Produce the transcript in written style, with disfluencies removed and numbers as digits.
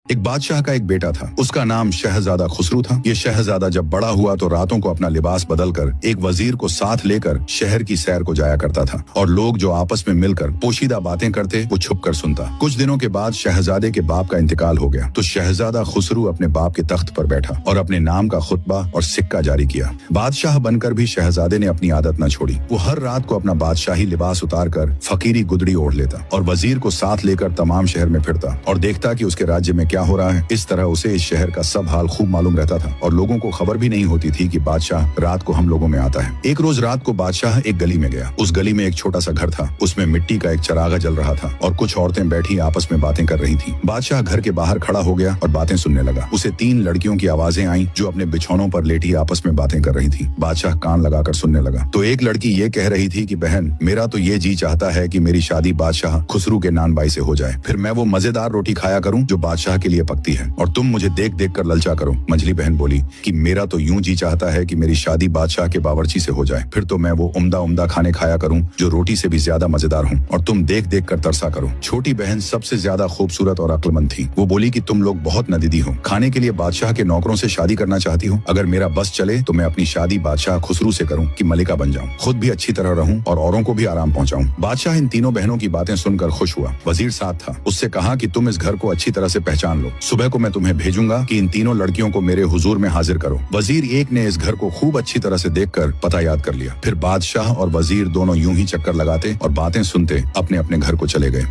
एक बादशाह का एक बेटा था। उसका नाम शहजादा खुसरू था। ये शहजादा जब बड़ा हुआ तो रातों को अपना लिबास बदलकर एक वजीर को साथ लेकर शहर की सैर को जाया करता था और लोग जो आपस में मिलकर पोशीदा बातें करते वो छुप कर सुनता। कुछ दिनों के बाद शहजादे के बाप का इंतकाल हो गया तो शहजादा खुसरू अपने बाप के तख्त पर बैठा और अपने नाम का खुतबा और सिक्का जारी किया। बादशाह बनकर भी शहजादे ने अपनी आदत न छोड़ी। वो हर रात को अपना बादशाही लिबास उतार कर फकीरी गुदड़ी ओढ़ लेता और वजीर को साथ लेकर तमाम शहर में फिरता और देखता कि उसके राज्य में क्या हो रहा है। इस तरह उसे इस शहर का सब हाल खूब मालूम रहता था और लोगों को खबर भी नहीं होती थी कि बादशाह रात को हम लोगों में आता है। एक रोज रात को बादशाह एक गली में गया। उस गली में एक छोटा सा घर था। उसमें मिट्टी का एक चरागा जल रहा था और कुछ औरतें बैठी आपस में बातें कर रही थीं। बादशाह घर के बाहर खड़ा हो गया और बातें सुनने लगा। उसे 3 लड़कियों की आवाजें आईं जो अपने बिछौनों पर लेटी आपस में बातें कर रही थीं। बादशाह कान लगाकर सुनने लगा तो एक लड़की ये कह रही थी कि बहन, मेरा तो ये जी चाहता है कि मेरी शादी बादशाह खुसरू के नानबाई से हो जाए, फिर मैं वो मजेदार रोटी खाया करूं जो बादशाह के लिए पकती है और तुम मुझे देख देख कर ललचा करो। मंझली बहन बोली कि मेरा तो यूं जी चाहता है कि मेरी शादी बादशाह के बावर्ची से हो जाए, फिर तो मैं वो उम्दा उम्दा खाने खाया करूं जो रोटी से भी ज्यादा मजेदार हूं और तुम देख देख कर तरसा करो। छोटी बहन सबसे ज्यादा खूबसूरत और अक्लमंद थी। वो बोली कि तुम लोग बहुत नदीदी हो, खाने के लिए बादशाह के नौकरों से शादी करना चाहती हो। अगर मेरा बस चले तो मैं अपनी शादी बादशाह खुसरू से करूं कि मलिका बन जाऊं, खुद भी अच्छी तरह रहूं और औरों को भी आराम पहुंचाऊं। बादशाह इन तीनों बहनों की बातें सुनकर खुश हुआ। वजीर साथ था। उससे कहा कि तुम इस घर को अच्छी तरह से पहचान लो। सुबह को मैं तुम्हें भेजूंगा कि इन तीनों लड़कियों को मेरे हुजूर में हाजिर करो। वजीर एक ने इस घर को खूब अच्छी तरह से देखकर पता याद कर लिया। फिर बादशाह और वजीर दोनों यूं ही चक्कर लगाते और बातें सुनते अपने अपने घर को चले गए।